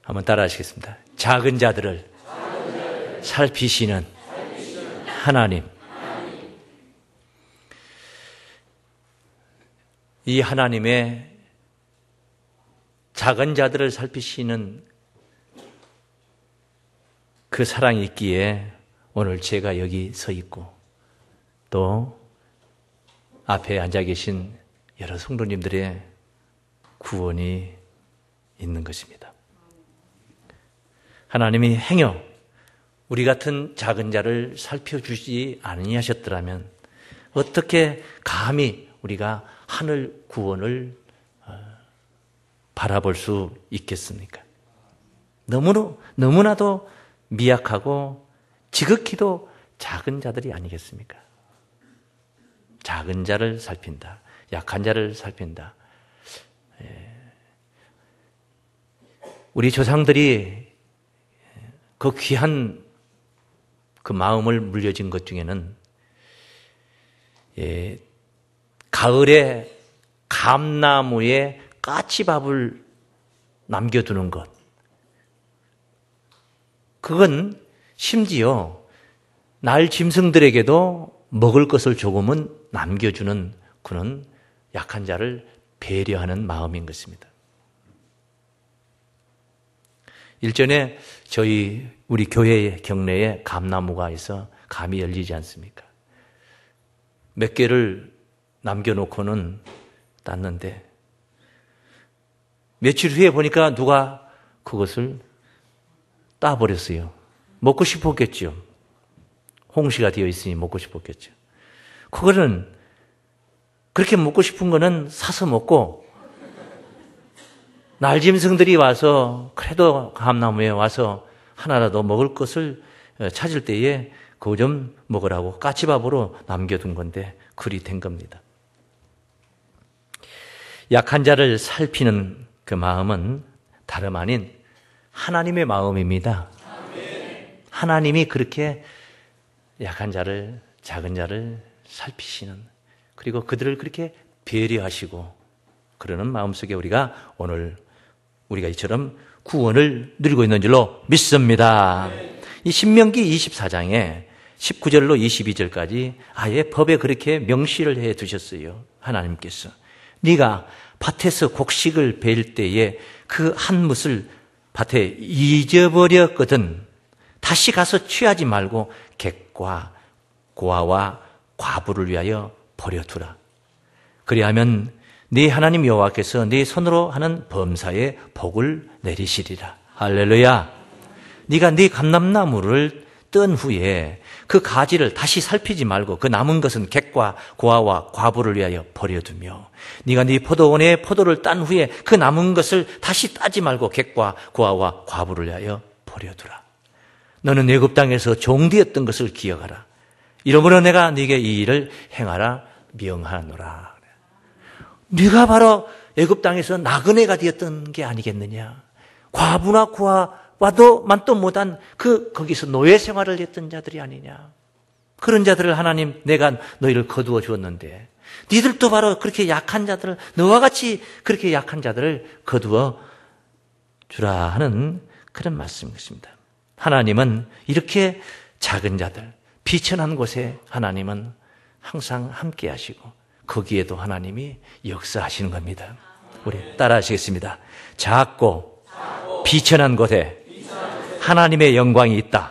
한번 따라 하시겠습니다. 작은 자들을 살피시는 하나님. 이 하나님의 작은 자들을 살피시는 그 사랑이 있기에 오늘 제가 여기 서 있고 또 앞에 앉아 계신 여러 성도님들의 구원이 있는 것입니다. 하나님이 행여 우리 같은 작은 자를 살펴주지 아니하셨더라면 어떻게 감히 우리가 하늘 구원을 바라볼 수 있겠습니까? 너무나도 미약하고 지극히도 작은 자들이 아니겠습니까? 작은 자를 살핀다. 약한 자를 살핀다. 우리 조상들이 그 귀한 그 마음을 물려진 것 중에는 가을에 감나무에 까치밥을 남겨두는 것. 그건 심지어 날 짐승들에게도 먹을 것을 조금은 남겨주는 그런 약한 자를 배려하는 마음인 것입니다. 일전에 우리 교회 경내에 감나무가 있어 감이 열리지 않습니까? 몇 개를 남겨놓고는 땄는데 며칠 후에 보니까 누가 그것을 따버렸어요. 먹고 싶었겠죠. 홍시가 되어 있으니 먹고 싶었겠죠. 그거는 그렇게 먹고 싶은 거는 사서 먹고 날짐승들이 와서 그래도 감나무에 와서 하나라도 먹을 것을 찾을 때에 그거 좀 먹으라고 까치밥으로 남겨둔 건데 그리 된 겁니다. 약한 자를 살피는 그 마음은 다름 아닌 하나님의 마음입니다. 하나님이 그렇게 약한 자를, 작은 자를 살피시는, 그리고 그들을 그렇게 배려하시고 그러는 마음속에 우리가 이처럼 구원을 누리고 있는 줄로 믿습니다. 이 신명기 24장에 19절로 22절까지 아예 법에 그렇게 명시를 해 두셨어요. 하나님께서 네가 밭에서 곡식을 베일 때에 그 한 뭇을 밭에 잊어버렸거든 다시 가서 취하지 말고 객과 고아와 과부를 위하여 버려두라. 그리하면 네 하나님 여호와께서 네 손으로 하는 범사에 복을 내리시리라. 할렐루야. 네가 네 감람나무를 뜬 후에 그 가지를 다시 살피지 말고 그 남은 것은 객과 고아와 과부를 위하여 버려두며 네가 네 포도원에 포도를 딴 후에 그 남은 것을 다시 따지 말고 객과 고아와 과부를 위하여 버려두라. 너는 애굽 땅에서 종되었던 것을 기억하라. 이러므로 내가 네게 이 일을 행하라 명하노라. 네가 바로 애굽 땅에서 나그네가 되었던 게 아니겠느냐. 과부나 고아와도 만도 못한 거기서 노예 생활을 했던 자들이 아니냐. 그런 자들을 하나님 내가 너희를 거두어 주었는데 니들도 바로 그렇게 약한 자들을 너와 같이 그렇게 약한 자들을 거두어 주라 하는 그런 말씀이십니다. 하나님은 이렇게 작은 자들, 비천한 곳에 하나님은 항상 함께 하시고 거기에도 하나님이 역사하시는 겁니다. 우리 따라 하시겠습니다. 작고 비천한 곳에 하나님의 영광이 있다.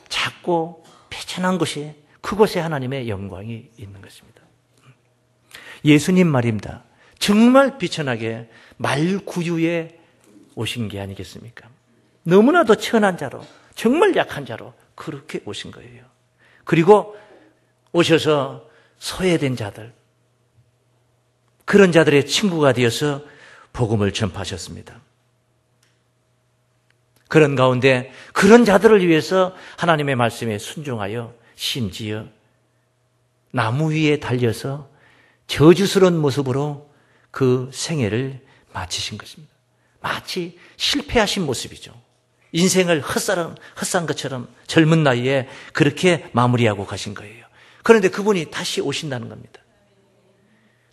작고 비천한 곳이 그곳에 하나님의 영광이 있는 것입니다. 예수님 말입니다. 정말 비천하게 말구유에 오신 게 아니겠습니까? 너무나도 천한 자로 정말 약한 자로 그렇게 오신 거예요. 그리고 오셔서 소외된 자들, 그런 자들의 친구가 되어서 복음을 전파하셨습니다. 그런 가운데 그런 자들을 위해서 하나님의 말씀에 순종하여 심지어 나무 위에 달려서 저주스러운 모습으로 그 생애를 마치신 것입니다. 마치 실패하신 모습이죠. 인생을 헛산 것처럼 젊은 나이에 그렇게 마무리하고 가신 거예요. 그런데 그분이 다시 오신다는 겁니다.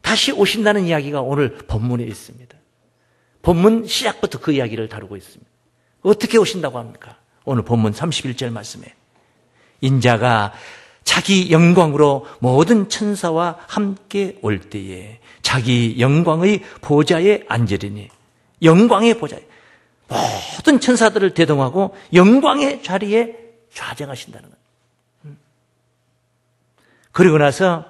다시 오신다는 이야기가 오늘 본문에 있습니다. 본문 시작부터 그 이야기를 다루고 있습니다. 어떻게 오신다고 합니까? 오늘 본문 31절 말씀에 인자가 자기 영광으로 모든 천사와 함께 올 때에 자기 영광의 보좌에 앉으리니, 영광의 보좌에 모든 천사들을 대동하고 영광의 자리에 좌정하신다는 거예요. 그리고 나서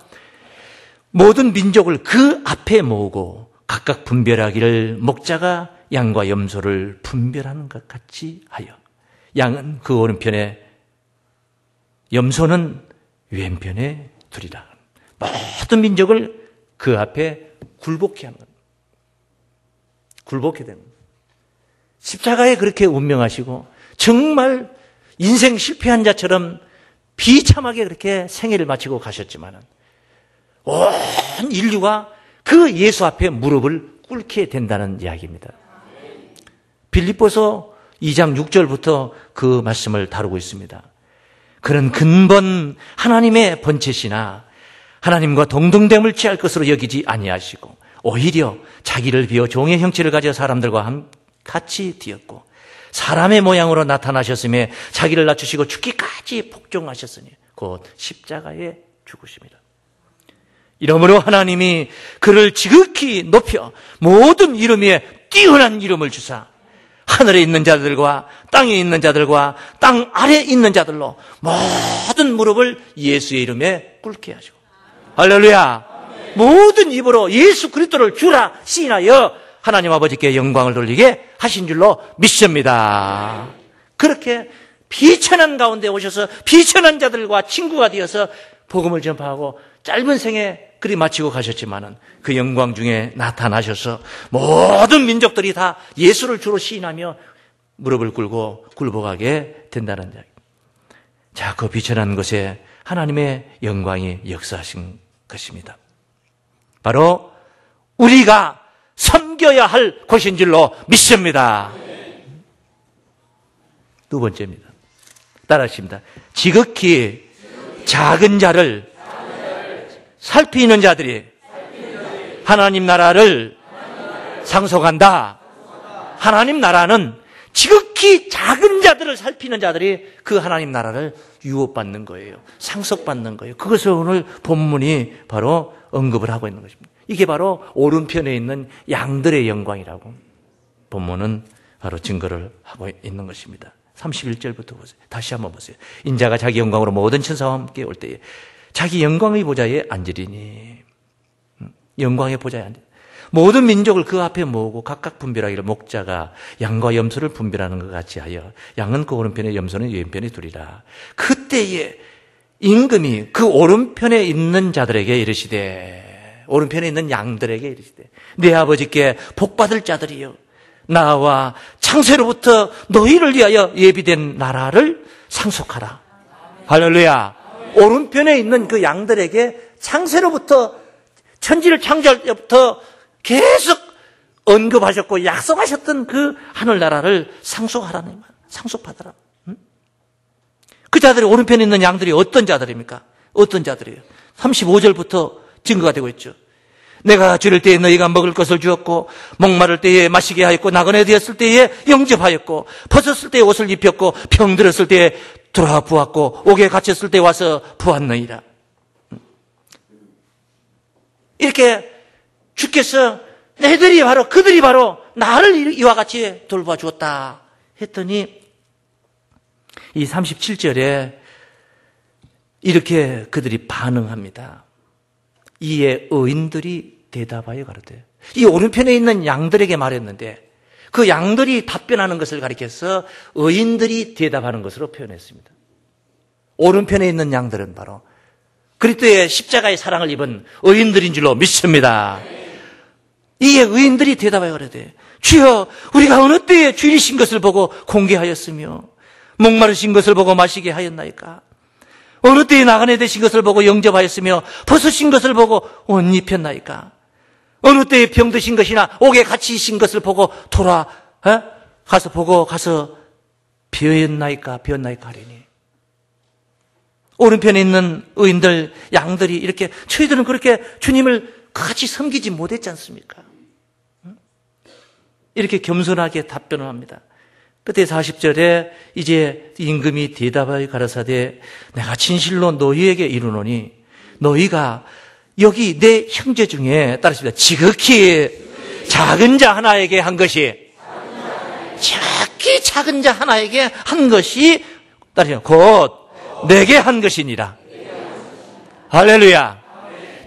모든 민족을 그 앞에 모으고 각각 분별하기를 목자가 양과 염소를 분별하는 것 같이 하여, 양은 그 오른편에 염소는 왼편에 두리라. 모든 민족을 그 앞에 굴복케 하는 겁니다. 굴복해 되는 겁니다. 십자가에 그렇게 운명하시고 정말 인생 실패한 자처럼 비참하게 그렇게 생애를 마치고 가셨지만 온 인류가 그 예수 앞에 무릎을 꿇게 된다는 이야기입니다. 빌립보서 2장 6절부터 그 말씀을 다루고 있습니다. 그런 근본 하나님의 본체시나 하나님과 동등됨을 취할 것으로 여기지 아니하시고 오히려 자기를 비워 종의 형체를 가져 사람들과 같이 되었고 사람의 모양으로 나타나셨으며 자기를 낮추시고 죽기까지 복종하셨으니 곧 십자가에 죽으심이라. 이러므로 하나님이 그를 지극히 높여 모든 이름 위에 뛰어난 이름을 주사 하늘에 있는 자들과 땅에 있는 자들과 땅 아래에 있는 자들로 모든 무릎을 예수의 이름에 꿇게 하시고, 할렐루야. 모든 입으로 예수 그리스도를 주라 시인하여 하나님 아버지께 영광을 돌리게 하신 줄로 믿습니다. 그렇게 비천한 가운데 오셔서 비천한 자들과 친구가 되어서 복음을 전파하고 짧은 생에 그리 마치고 가셨지만은 그 영광 중에 나타나셔서 모든 민족들이 다 예수를 주로 시인하며 무릎을 꿇고 굴복하게 된다는 이야기. 자, 그 비천한 것에 하나님의 영광이 역사하신 것입니다. 바로 우리가 섬겨야 할 곳인 줄로 믿습니다. 두 번째입니다. 따라하십니다. 지극히 작은 자를 살피는 자들이 하나님 나라를 상속한다. 하나님 나라는 지극히 작은 자들을 살피는 자들이 그 하나님 나라를 유업받는 거예요. 상속받는 거예요. 그것을 오늘 본문이 바로 언급을 하고 있는 것입니다. 이게 바로 오른편에 있는 양들의 영광이라고 본문은 바로 증거를 하고 있는 것입니다. 31절부터 보세요. 다시 한번 보세요. 인자가 자기 영광으로 모든 천사와 함께 올 때에 자기 영광의 보좌에 앉으리니, 영광의 보좌에 앉으리니 모든 민족을 그 앞에 모으고 각각 분별하기를 목자가 양과 염소를 분별하는 것 같이 하여 양은 그 오른편에 염소는 왼편에 두리라. 그때에 임금이 그 오른편에 있는 자들에게 이르시되, 오른편에 있는 양들에게 이르시되, 내 아버지께 복받을 자들이여 나와 창세로부터 너희를 위하여 예비된 나라를 상속하라. 할렐루야. 오른편에 있는 그 양들에게 창세로부터 천지를 창조할 때부터 계속 언급하셨고 약속하셨던 그 하늘나라를 상속하라는 말, 상속받아라. 그 자들이 오른편에 있는 양들이 어떤 자들입니까? 어떤 자들이에요? 35절부터 증거가 되고 있죠. 내가 줄일 때에 너희가 먹을 것을 주었고 목마를 때에 마시게 하였고 나그네 되었을 때에 영접하였고 벗었을 때에 옷을 입혔고 병들었을 때에 돌아와 부었고 옥에 갇혔을 때 와서 부었느니라. 이렇게 주께서 그들이 바로 나를 이와 같이 돌봐 주었다 했더니 이 37절에 이렇게 그들이 반응합니다. 이에 의인들이 대답하여 가로되, 이 오른편에 있는 양들에게 말했는데 그 양들이 답변하는 것을 가리켜서 의인들이 대답하는 것으로 표현했습니다. 오른편에 있는 양들은 바로 그리스도의 십자가의 사랑을 입은 의인들인 줄로 믿습니다. 이에 의인들이 대답하여 가로되, 주여 우리가 어느 때에 주일이신 것을 보고 공개하였으며 목마르신 것을 보고 마시게 하였나이까? 어느 때에 나그네 되신 것을 보고 영접하였으며 벗으신 것을 보고 옷 입혔나이까? 어느 때에 병드신 것이나 옥에 갇히신 것을 보고 가서 비었나이까 하리니. 오른편에 있는 의인들, 양들이 이렇게 저희들은 그렇게 주님을 같이 섬기지 못했지 않습니까? 이렇게 겸손하게 답변을 합니다. 그때 40절에 이제 임금이 대답하여 가라사대 내가 진실로 너희에게 이르노니 너희가 여기 내 형제 중에 따르십니다. 지극히 작은 자 하나에게 한 것이 지극히 작은 자 하나에게 한 것이 따르십니다. 곧 내게 한 것이니라. 할렐루야.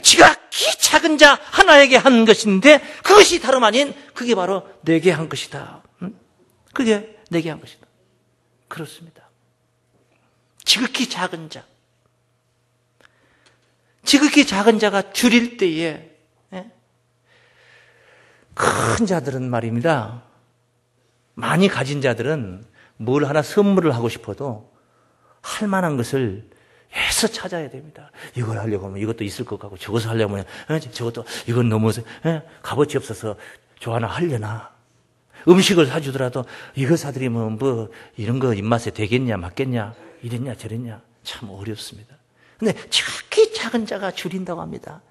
지극히 작은 자 하나에게 한 것인데 그것이 다름 아닌 그게 바로 내게 한 것이다. 그게 내게 한 것이다. 그렇습니다. 지극히 작은 자. 지극히 작은 자가 줄일 때에 큰 자들은 말입니다. 많이 가진 자들은 뭘 하나 선물을 하고 싶어도 할 만한 것을 해서 찾아야 됩니다. 이걸 하려고 하면 이것도 있을 것 같고 저것을 하려고 하면 저것도 이건 너무 값어치 없어서 저 하나 하려나. 음식을 사주더라도 이거 사드리면 뭐 이런 거 입맛에 되겠냐 맞겠냐 이랬냐 저랬냐 참 어렵습니다. 근데 지극히 작은 자가 줄인다고 합니다.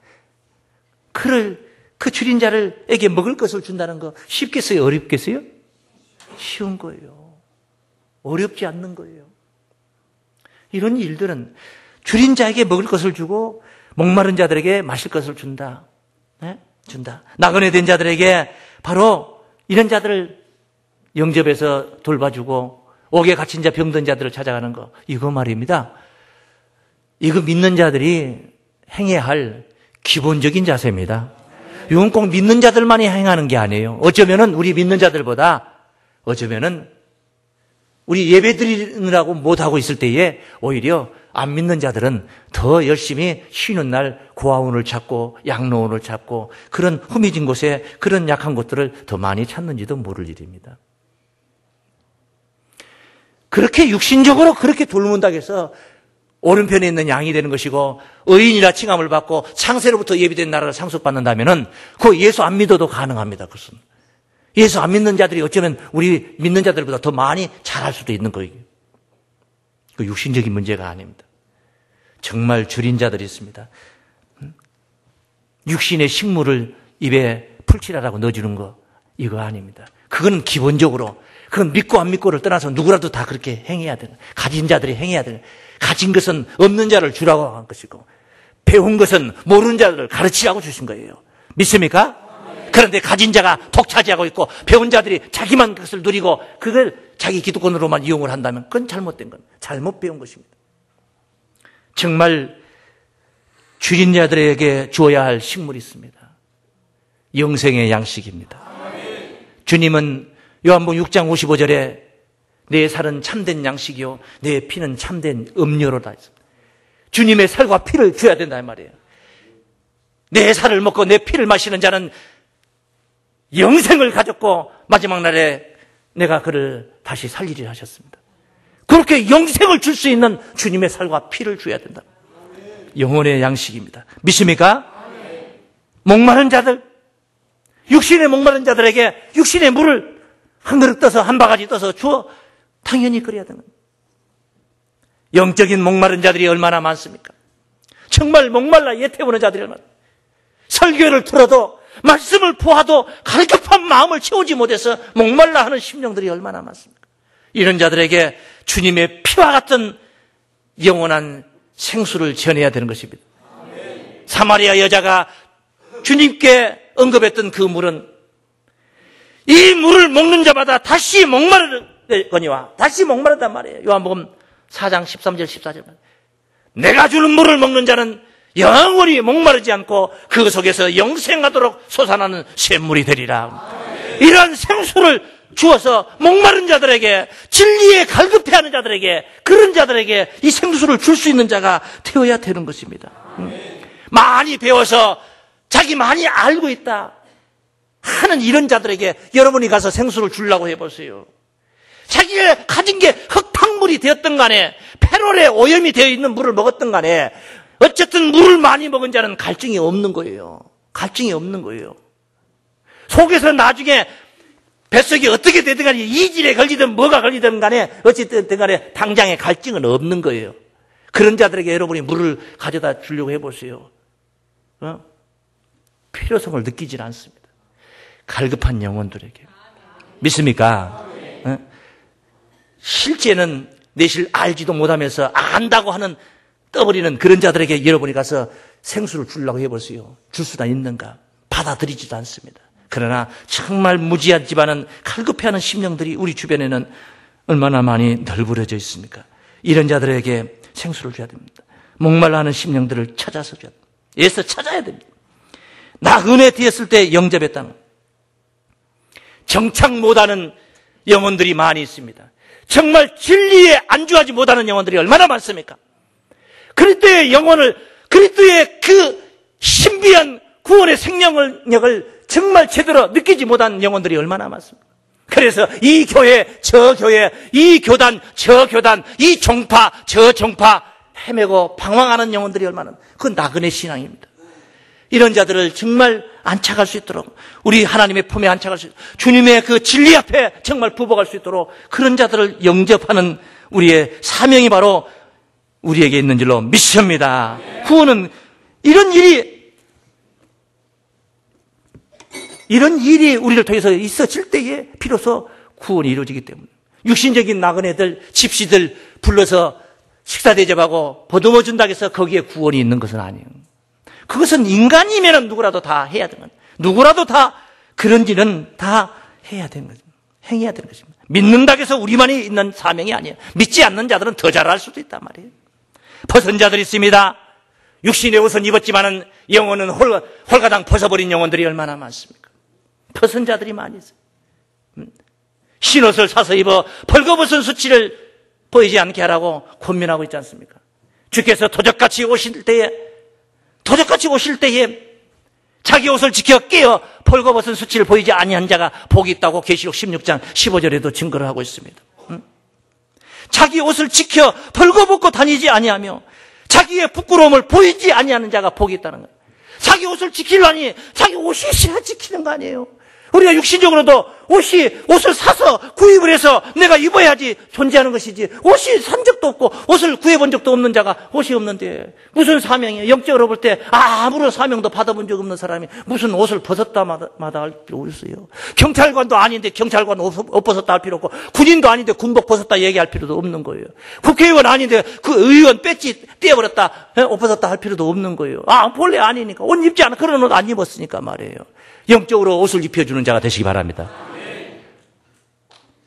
그 줄인 자를에게 먹을 것을 준다는 거 쉽겠어요? 어렵겠어요? 쉬운 거예요. 어렵지 않는 거예요. 이런 일들은 줄인 자에게 먹을 것을 주고 목마른 자들에게 마실 것을 준다. 네? 준다. 나그네 된 자들에게 바로 이런 자들을 영접해서 돌봐주고 옥에 갇힌 자 병든 자들을 찾아가는 거 이거 말입니다. 이거 믿는 자들이 행해야 할 기본적인 자세입니다. 이건 꼭 믿는 자들만이 행하는 게 아니에요. 어쩌면은 우리 믿는 자들보다 어쩌면은 우리 예배 드리느라고 못하고 있을 때에 오히려 안 믿는 자들은 더 열심히 쉬는 날 고아원을 찾고 양로원을 찾고 그런 후미진 곳에 그런 약한 곳들을 더 많이 찾는지도 모를 일입니다. 그렇게 육신적으로 그렇게 돌문다고 해서 오른편에 있는 양이 되는 것이고 의인이라 칭함을 받고 창세로부터 예비된 나라를 상속받는다면은 그 예수 안 믿어도 가능합니다. 그것은. 예수 안 믿는 자들이 어쩌면 우리 믿는 자들보다 더 많이 잘할 수도 있는 거예요. 그 육신적인 문제가 아닙니다. 정말 줄인 자들이 있습니다. 육신의 식물을 입에 풀칠하라고 넣어주는 거 이거 아닙니다. 그건 기본적으로 그건 믿고 안 믿고를 떠나서 누구라도 다 그렇게 행해야 되는 가진 자들이 행해야 되는 가진 것은 없는 자를 주라고 한 것이고 배운 것은 모르는 자들을 가르치라고 주신 거예요. 믿습니까? 그런데 가진 자가 독차지하고 있고 배운 자들이 자기만 그것을 누리고 그걸 자기 기득권으로만 이용을 한다면 그건 잘못된 건 잘못 배운 것입니다. 정말 줄인 자들에게 주어야 할 식물이 있습니다. 영생의 양식입니다. 주님은 요한복음 6장 55절에 내 살은 참된 양식이요 내 피는 참된 음료로다 했습니다. 주님의 살과 피를 줘야 된다 이 말이에요. 내 살을 먹고 내 피를 마시는 자는 영생을 가졌고 마지막 날에 내가 그를 다시 살리리라 하셨습니다. 그렇게 영생을 줄 수 있는 주님의 살과 피를 줘야 된다. 영혼의 양식입니다. 믿습니까? 목마른 자들, 육신의 목마른 자들에게 육신의 물을 한 그릇 떠서 한 바가지 떠서 주어 당연히 그래야 되는 겁니다. 영적인 목마른 자들이 얼마나 많습니까? 정말 목말라 예태우는 자들이 얼마나 설교를 들어도 말씀을 보아도 갈급한 마음을 채우지 못해서 목말라 하는 심령들이 얼마나 많습니까? 이런 자들에게 주님의 피와 같은 영원한 생수를 전해야 되는 것입니다. 사마리아 여자가 주님께 언급했던 그 물은 이 물을 먹는 자마다 다시 목마르거니와 다시 목마르단 말이에요. 요한복음 4장 13절 14절 내가 주는 물을 먹는 자는 영원히 목마르지 않고 그 속에서 영생하도록 솟아나는 샘물이 되리라. 이러한 생수를 주어서 목마른 자들에게 진리에 갈급해하는 자들에게 그런 자들에게 이 생수를 줄 수 있는 자가 되어야 되는 것입니다. 많이 배워서 자기 많이 알고 있다 하는 이런 자들에게 여러분이 가서 생수를 주려고 해보세요. 자기가 가진 게 흙탕물이 되었던 간에 페롤에 오염이 되어 있는 물을 먹었던 간에 어쨌든 물을 많이 먹은 자는 갈증이 없는 거예요. 갈증이 없는 거예요. 속에서 나중에 뱃속이 어떻게 되든 간에 이질에 걸리든 뭐가 걸리든 간에 어쨌든 간에 당장에 갈증은 없는 거예요. 그런 자들에게 여러분이 물을 가져다 주려고 해보세요. 필요성을 느끼질 않습니다. 갈급한 영혼들에게. 믿습니까? 실제는 내실 알지도 못하면서 안다고 하는 떠버리는 그런 자들에게 여러분이 가서 생수를 주려고 해보세요. 줄 수나 있는가? 받아들이지도 않습니다. 그러나 정말 무지하지만은 갈급해하는 심령들이 우리 주변에는 얼마나 많이 널브러져 있습니까? 이런 자들에게 생수를 줘야 됩니다. 목말라하는 심령들을 찾아서 줘야 됩니다. 애써 찾아야 됩니다. 나그네 되었을 때 영접했다는 정착 못하는 영혼들이 많이 있습니다. 정말 진리에 안주하지 못하는 영혼들이 얼마나 많습니까? 그리스도의 영혼을, 그리스도의 그 신비한 구원의 생명력을 정말 제대로 느끼지 못한 영혼들이 얼마나 많습니까? 그래서 이 교회, 저 교회, 이 교단, 저 교단, 이 종파, 저 종파 헤매고 방황하는 영혼들이 얼마나, 그건 나그네 신앙입니다. 이런 자들을 정말 안착할 수 있도록, 우리 하나님의 품에 안착할 수 있도록, 주님의 그 진리 앞에 정말 부복할 수 있도록 그런 자들을 영접하는 우리의 사명이 바로 우리에게 있는 줄로 믿습니다. 구원은 이런 일이 우리를 통해서 있어질 때에 비로소 구원이 이루어지기 때문에, 육신적인 나그네들, 집시들 불러서 식사 대접하고 보듬어 준다고 해서 거기에 구원이 있는 것은 아니에요. 그것은 인간이면 누구라도 다 해야 되는 거예요. 누구라도 다 그런 일은 다 해야 되는 거죠. 행해야 되는 것입니다. 믿는다고 해서 우리만이 있는 사명이 아니에요. 믿지 않는 자들은 더 잘할 수도 있단 말이에요. 벗은 자들이 있습니다. 육신의 옷은 입었지만은 영혼은 홀가당 벗어버린 영혼들이 얼마나 많습니까? 벗은 자들이 많이 있어요. 흰옷을 사서 입어 벌거벗은 수치를 보이지 않게 하라고 권면하고 있지 않습니까? 주께서 도적같이 오실 때에 자기 옷을 지켜 깨어 벌거벗은 수치를 보이지 아니한 자가 복이 있다고 계시록 16장 15절에도 증거를 하고 있습니다. 자기 옷을 지켜 벌거벗고 다니지 아니하며 자기의 부끄러움을 보이지 아니하는 자가 복이 있다는 거예요. 자기 옷을 지키려니 자기 옷이 있어야 지키는 거 아니에요. 우리가 육신적으로도 옷을 사서 구입을 해서 내가 입어야지 존재하는 것이지, 옷이 산 적도 없고 옷을 구해본 적도 없는 자가 옷이 없는데 무슨 사명이에요? 영적으로 볼 때 아무런 사명도 받아본 적 없는 사람이 무슨 옷을 벗었다 마다 할 필요 있어요. 경찰관도 아닌데 경찰관 옷 벗었다 할 필요 없고, 군인도 아닌데 군복 벗었다 얘기할 필요도 없는 거예요. 국회의원 아닌데 그 의원 배지 떼어버렸다 옷 벗었다 할 필요도 없는 거예요. 본래 아니니까, 옷 입지 않아, 그런 옷 안 입었으니까 말이에요. 영적으로 옷을 입혀주는 자가 되시기 바랍니다.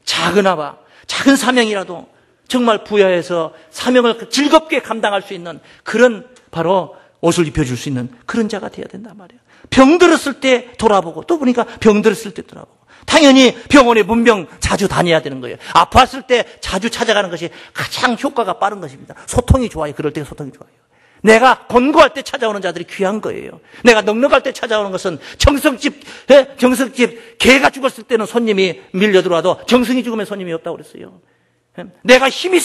작은 사명이라도 정말 부여해서 사명을 즐겁게 감당할 수 있는 그런 바로 옷을 입혀줄 수 있는 그런 자가 되어야 된단 말이에요. 병들었을 때 돌아보고, 또 보니까 병들었을 때 돌아보고, 당연히 병원에 문병 자주 다녀야 되는 거예요. 아팠을 때 자주 찾아가는 것이 가장 효과가 빠른 것입니다. 소통이 좋아요. 그럴 때 소통이 좋아요. 내가 곤고할 때 찾아오는 자들이 귀한 거예요. 내가 넉넉할 때 찾아오는 것은 정성집 개가 죽었을 때는 손님이 밀려 들어와도 정성이 죽으면 손님이 없다고 그랬어요. 내가 힘이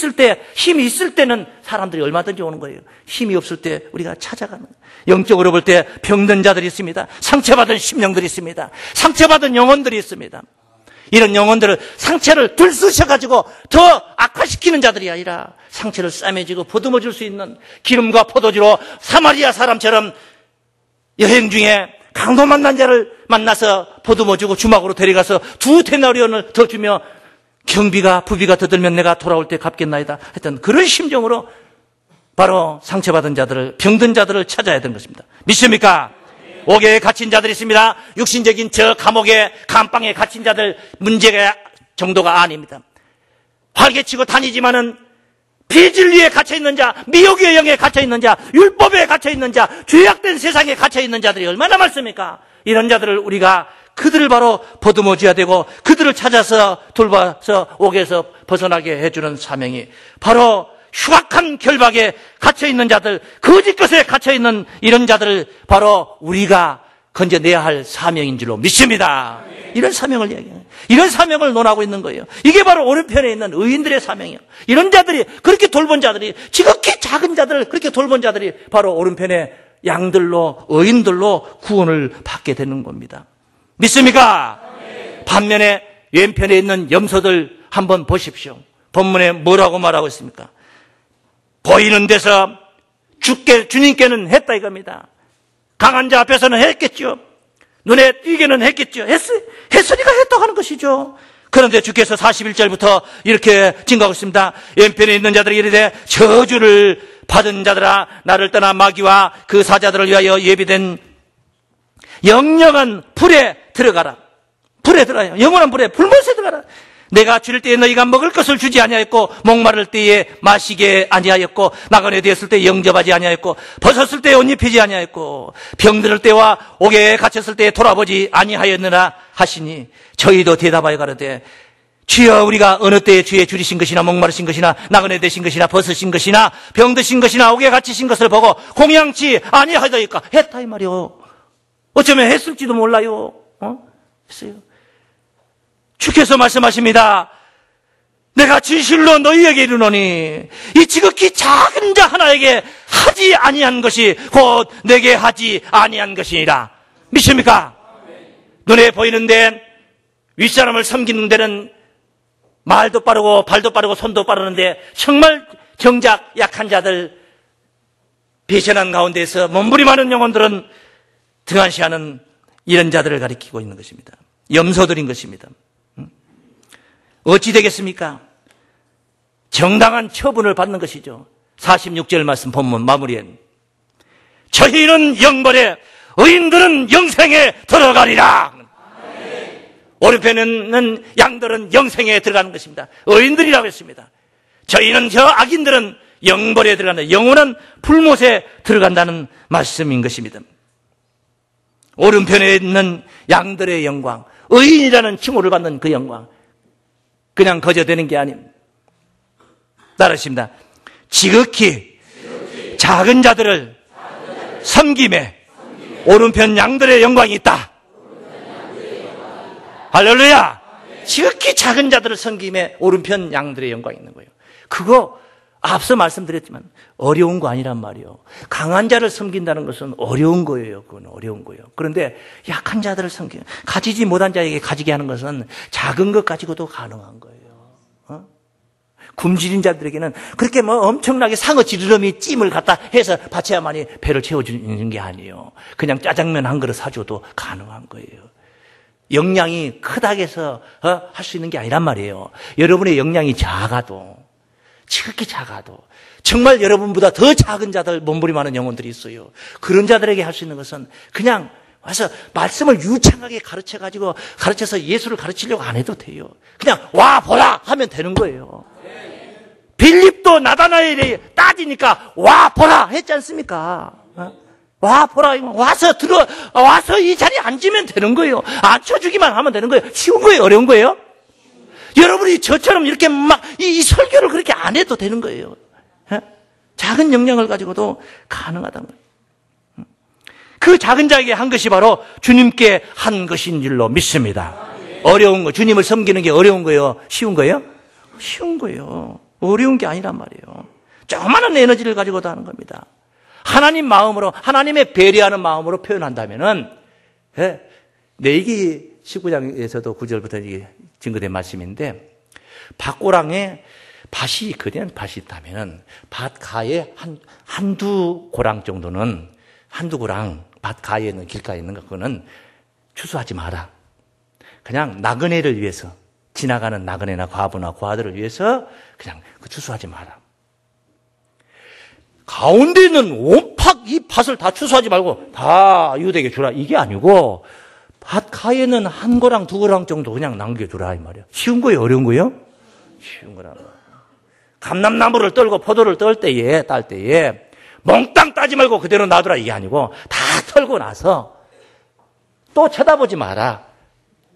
있을 때는 사람들이 얼마든지 오는 거예요. 힘이 없을 때 우리가 찾아가는 거예요. 영적으로 볼 때 병든 자들이 있습니다. 상처받은 심령들이 있습니다. 상처받은 영혼들이 있습니다. 이런 영혼들을, 상처를 들쑤셔가지고 더 악화시키는 자들이 아니라 상처를 싸매지고 보듬어 줄 수 있는 기름과 포도주로 사마리아 사람처럼 여행 중에 강도 만난 자를 만나서 보듬어 주고 주막으로 데려가서 2데나리온을 더 주며 부비가 더 들면 내가 돌아올 때 갚겠나이다 했던 그런 심정으로 바로 상처받은 자들을, 병든 자들을 찾아야 되는 것입니다. 믿습니까? 옥에 갇힌 자들이 있습니다. 육신적인 저 감옥에, 감방에 갇힌 자들 문제가 정도가 아닙니다. 활개치고 다니지만은 비진리에 갇혀있는 자, 미혹의 영에 갇혀있는 자, 율법에 갇혀있는 자, 죄악된 세상에 갇혀있는 자들이 얼마나 많습니까? 이런 자들을 우리가 그들을 바로 보듬어 줘야 되고, 그들을 찾아서 돌봐서 옥에서 벗어나게 해주는 사명이 바로 흉악한 결박에 갇혀있는 자들, 거짓 것에 갇혀있는 이런 자들을 바로 우리가 건져내야 할 사명인 줄로 믿습니다. 이런 사명을 얘기해요. 이런 사명을 논하고 있는 거예요. 이게 바로 오른편에 있는 의인들의 사명이에요. 이런 자들이, 그렇게 돌본 자들이, 지극히 작은 자들을 그렇게 돌본 자들이 바로 오른편에 양들로, 의인들로 구원을 받게 되는 겁니다. 믿습니까? 반면에 왼편에 있는 염소들 한번 보십시오. 본문에 뭐라고 말하고 있습니까? 보이는 데서 주님께는 했다 이겁니다. 강한 자 앞에서는 했겠죠. 눈에 띄게는 했겠죠. 했으니까 했다고 하는 것이죠. 그런데 주께서 41절부터 이렇게 증거하고 있습니다. 왼편에 있는 자들이 이르되 저주를 받은 자들아 나를 떠나 마귀와 그 사자들을 위하여 예비된 영영한 불에 들어가라. 불에 들어가요. 영원한 불에 불못에 들어가라. 내가 줄 때에 너희가 먹을 것을 주지 아니하였고 목마를 때에 마시게 아니하였고 나그네 되었을 때 영접하지 아니하였고 벗었을 때에 옷 입히지 아니하였고 병들을 때와 옥에 갇혔을 때에 돌아보지 아니하였느라 하시니 저희도 대답하여 가로되 주여 우리가 어느 때에 주의 줄이신 것이나 목마르신 것이나 나그네 되신 것이나 벗으신 것이나 병드신 것이나 옥에 갇히신 것을 보고 공양치 아니하였다 했다 이 말이요. 어쩌면 했을지도 몰라요. 했어요. 주께서 말씀하십니다. 내가 진실로 너희에게 이르노니 이 지극히 작은 자 하나에게 하지 아니한 것이 곧 내게 하지 아니한 것이니라. 믿습니까? 눈에 보이는데 윗사람을 섬기는 데는 말도 빠르고 발도 빠르고 손도 빠르는데 정말 정작 약한 자들 배신한 가운데서 몸부림하는 영혼들은 등한시하는 이런 자들을 가리키고 있는 것입니다. 염소들인 것입니다. 어찌 되겠습니까? 정당한 처분을 받는 것이죠. 46절 말씀 본문 마무리엔 저희는 영벌에 의인들은 영생에 들어가리라. 오른편에는 양들은 영생에 들어가는 것입니다. 의인들이라고 했습니다. 저희는 저 악인들은 영벌에 들어간다. 영원한 불못에 들어간다는 말씀인 것입니다. 오른편에 있는 양들의 영광, 의인이라는 칭호를 받는 그 영광, 그냥 거저되는 게 아닙니다. 따르십니다. 지극히 작은 자들을 섬김에 오른편 양들의 영광이 있다. 할렐루야. 지극히 작은 자들을 섬김에 오른편 양들의 영광이 있는 거예요. 그거 앞서 말씀드렸지만 어려운 거 아니란 말이에요. 강한 자를 섬긴다는 것은 어려운 거예요. 그건 어려운 거예요. 그런데 약한 자들을 섬기는, 가지지 못한 자에게 가지게 하는 것은 작은 것 가지고도 가능한 거예요. 굶주린 자들에게는 그렇게 엄청나게 상어 지르러미 찜을 갖다 해서 바쳐야만이 배를 채워주는 게 아니에요. 그냥 짜장면 한 그릇 사줘도 가능한 거예요. 역량이 크다고 해서 할 수 있는 게 아니란 말이에요. 여러분의 역량이 작아도, 지극히 작아도 정말 여러분보다 더 작은 자들, 몸부림하는 영혼들이 있어요. 그런 자들에게 할 수 있는 것은 그냥 와서 말씀을 유창하게 가르쳐서 예수를 가르치려고 안 해도 돼요. 그냥 와 보라 하면 되는 거예요. 빌립도 나다나엘이 따지니까 와 보라 했지 않습니까? 와 보라, 와서 이 자리에 앉으면 되는 거예요. 앉혀주기만 하면 되는 거예요. 쉬운 거예요? 어려운 거예요? 여러분이 저처럼 이렇게 막 이 설교를 그렇게 안 해도 되는 거예요. 작은 역량을 가지고도 가능하다는 거예요. 그 작은 자에게 한 것이 바로 주님께 한 것인 줄로 믿습니다. 어려운 거, 주님을 섬기는 게 어려운 거예요? 쉬운 거예요? 쉬운 거예요. 어려운 게 아니란 말이에요. 조그마한 에너지를 가지고도 하는 겁니다. 하나님 마음으로, 하나님의 배려하는 마음으로 표현한다면은, 레위기 19장에서도 9절부터 이게 증거된 말씀인데, 밭고랑에 밭이, 거대한 밭이 있다면은, 밭 가에 한두 고랑 정도는, 한두 고랑, 밭 가에 있는, 길가에 있는 거, 그거는 추수하지 마라. 그냥 나그네를 위해서, 지나가는 나그네나 과부나 과들을 위해서 그냥 추수하지 마라. 가운데 있는 온팍 이 밭을 다 추수하지 말고 다 유대에게 주라. 이게 아니고 밭 가에는 한 고랑 두 고랑 정도 그냥 남겨주라 이 말이야. 쉬운 거예요? 어려운 거예요? 쉬운 거라. 감람나무를 떨고 포도를 딸 때에 몽땅 따지 말고 그대로 놔두라 이게 아니고 다 털고 나서 또 쳐다보지 마라.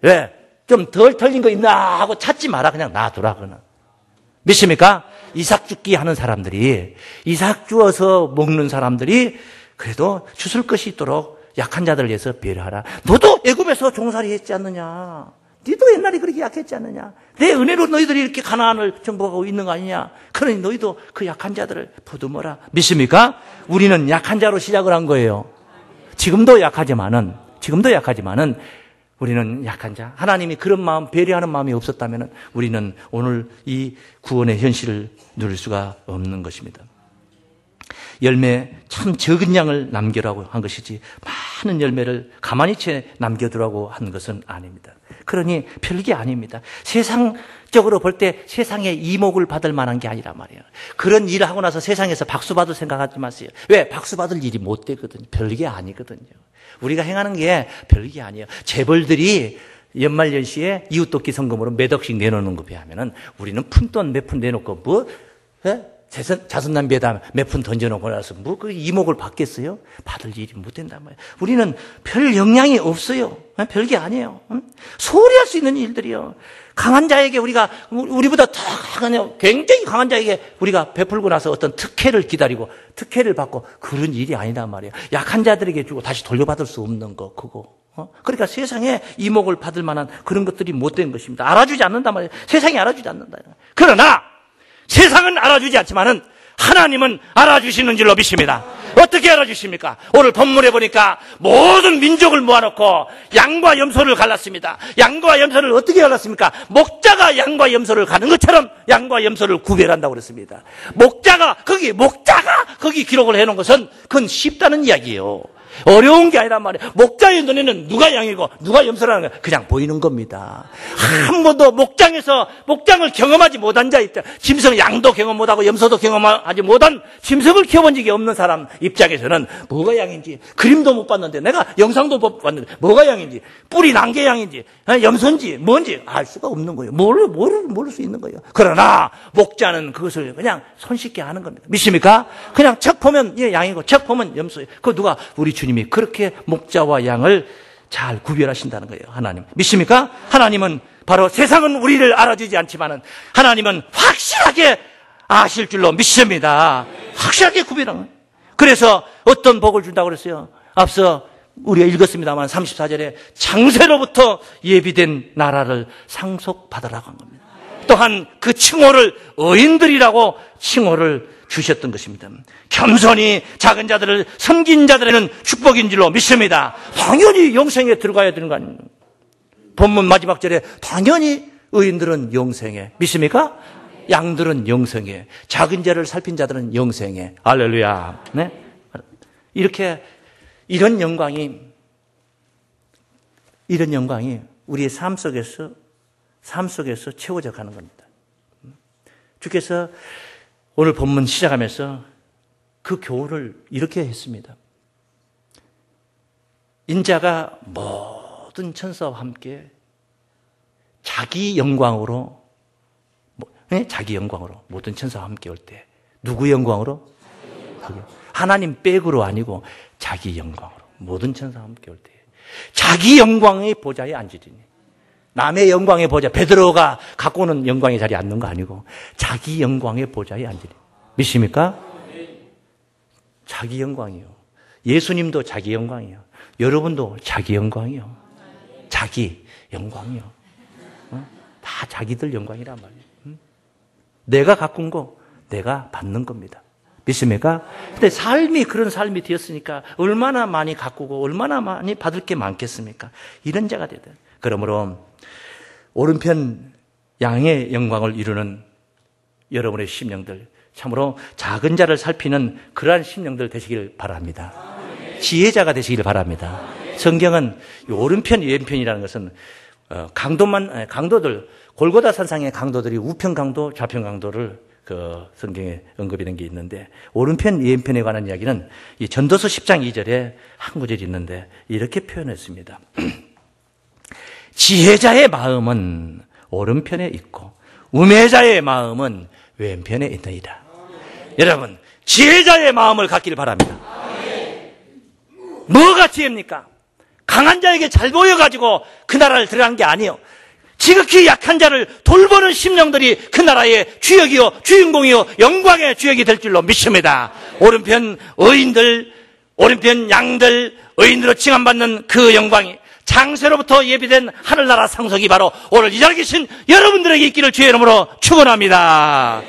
왜? 좀 덜 털린 거 있나 하고 찾지 마라. 그냥 놔두라. 그는. 믿습니까? 이삭 죽기 하는 사람들이, 이삭 주어서 먹는 사람들이 그래도 주술 것이 있도록 약한 자들을 위해서 배려하라. 너도 애굽에서 종살이 했지 않느냐? 너도 옛날에 그렇게 약했지 않느냐? 내 은혜로 너희들이 이렇게 가나안을 정복하고 있는 거 아니냐? 그러니 너희도 그 약한 자들을 보듬어라. 믿습니까? 우리는 약한 자로 시작을 한 거예요. 지금도 약하지만은 우리는 약한 자. 하나님이 그런 마음, 배려하는 마음이 없었다면 우리는 오늘 이 구원의 현실을 누릴 수가 없는 것입니다. 열매 참 적은 양을 남겨라고 한 것이지 많은 열매를 가만히 채 남겨두라고 한 것은 아닙니다. 그러니 별게 아닙니다. 세상적으로 볼 때 세상에 이목을 받을 만한 게 아니란 말이에요. 그런 일을 하고 나서 세상에서 박수 받을 생각하지 마세요. 왜? 박수 받을 일이 못 되거든요. 별게 아니거든요. 우리가 행하는 게 별게 아니에요. 재벌들이 연말연시에 이웃돕기 성금으로 몇 억씩 내놓는 거 비하면은 우리는 푼돈 몇 푼 내놓고 뭐 자선 낭비에다 몇 푼 던져놓고 나서 뭐 그 이목을 받겠어요? 받을 일이 못 된단 말이에요. 우리는 별 영향이 없어요. 별게 아니에요. 소홀히 할 수 있는 일들이요. 강한 자에게 우리보다 더 강한, 굉장히 강한 자에게 우리가 베풀고 나서 어떤 특혜를 기다리고 특혜를 받고 그런 일이 아니란 말이에요. 약한 자들에게 주고 다시 돌려받을 수 없는 거, 그거. 그러니까 세상에 이목을 받을 만한 그런 것들이 못된 것입니다. 알아주지 않는단 말이에요. 세상이 알아주지 않는다. 그러나 세상은 알아주지 않지만은 하나님은 알아주시는 줄로 믿습니다. 어떻게 알아주십니까? 오늘 본문에 보니까 모든 민족을 모아놓고 양과 염소를 갈랐습니다. 양과 염소를 어떻게 갈랐습니까? 목자가 양과 염소를 가는 것처럼 양과 염소를 구별한다고 그랬습니다. 목자가 거기 기록을 해놓은 것은 그건 쉽다는 이야기예요. 어려운 게 아니란 말이에요. 목자의 눈에는 누가 양이고 누가 염소라는 거 그냥 보이는 겁니다. 한 번도 목장을 경험하지 못한 자 입장, 짐승 양도 경험 못하고 염소도 경험하지 못한 짐승을 키워본 적이 없는 사람 입장에서는 뭐가 양인지 그림도 못 봤는데 내가 영상도 못 봤는데 뭐가 양인지 뿔이 난 게 양인지 염소인지 뭔지 알 수가 없는 거예요. 모를 수 있는 거예요. 그러나 목자는 그것을 그냥 손쉽게 하는 겁니다. 믿습니까? 그냥 척 보면 얘 양이고 척 보면 염소예요. 그 누가 우리 주님이 그렇게 목자와 양을 잘 구별하신다는 거예요. 하나님. 믿습니까? 하나님은 바로 세상은 우리를 알아주지 않지만은 하나님은 확실하게 아실 줄로 믿습니다. 확실하게 구별하는 거예요. 그래서 어떤 복을 준다고 그랬어요? 앞서 우리가 읽었습니다만 34절에 창세로부터 예비된 나라를 상속받으라고 한 겁니다. 또한 그 칭호를 의인들이라고 칭호를 주셨던 것입니다. 겸손히 작은 자들을 섬긴 자들에는 축복인 줄로 믿습니다. 당연히 영생에 들어가야 되는 거 아닙니까? 본문 마지막 절에 당연히 의인들은 영생에, 믿습니까? 양들은 영생에, 작은 자를 살핀 자들은 영생에. 할렐루야. 네? 이렇게 이런 영광이 우리의 삶 속에서 채워져 가는 겁니다. 주께서 오늘 본문 시작하면서 그 교훈을 이렇게 했습니다. 인자가 모든 천사와 함께 자기 영광으로 모든 천사와 함께 올 때 누구 영광으로? 하나님 백으로 아니고 자기 영광으로 모든 천사와 함께 올 때 자기 영광의 보좌에 앉으리니 남의 영광의 보좌, 베드로가 갖고 오는 영광의 자리에 앉는 거 아니고 자기 영광의 보좌에 앉으리. 믿습니까? 자기 영광이요. 예수님도 자기 영광이요. 여러분도 자기 영광이요. 자기 영광이요. 다 자기들 영광이란 말이에요. 내가 가꾼 거 내가 받는 겁니다. 믿습니까? 근데 삶이 그런 삶이 되었으니까 얼마나 많이 가꾸고 얼마나 많이 받을 게 많겠습니까? 이런 자가 되야 돼요. 그러므로 오른편 양의 영광을 이루는 여러분의 심령들, 참으로 작은 자를 살피는 그러한 심령들 되시길 바랍니다. 지혜자가 되시길 바랍니다. 성경은 오른편, 왼편이라는 것은 강도들, 골고다 산상의 강도들이 우편 강도, 좌편 강도를 그 성경에 언급이 된 게 있는데 오른편, 왼편에 관한 이야기는 이 전도서 10장 2절에 한 구절이 있는데 이렇게 표현했습니다. 지혜자의 마음은 오른편에 있고 우매자의 마음은 왼편에 있느니라. 여러분, 지혜자의 마음을 갖기를 바랍니다. 뭐가 지혜입니까? 강한 자에게 잘 보여가지고 그 나라를 들어간 게 아니에요. 지극히 약한 자를 돌보는 심령들이 그 나라의 주역이요, 주인공이요, 영광의 주역이 될 줄로 믿습니다. 오른편 의인들, 오른편 양들, 의인으로 칭함받는 그 영광이 창세로부터 예비된 하늘나라 상속이 바로 오늘 이 자리에 계신 여러분들에게 있기를 주의 이름으로 축원합니다.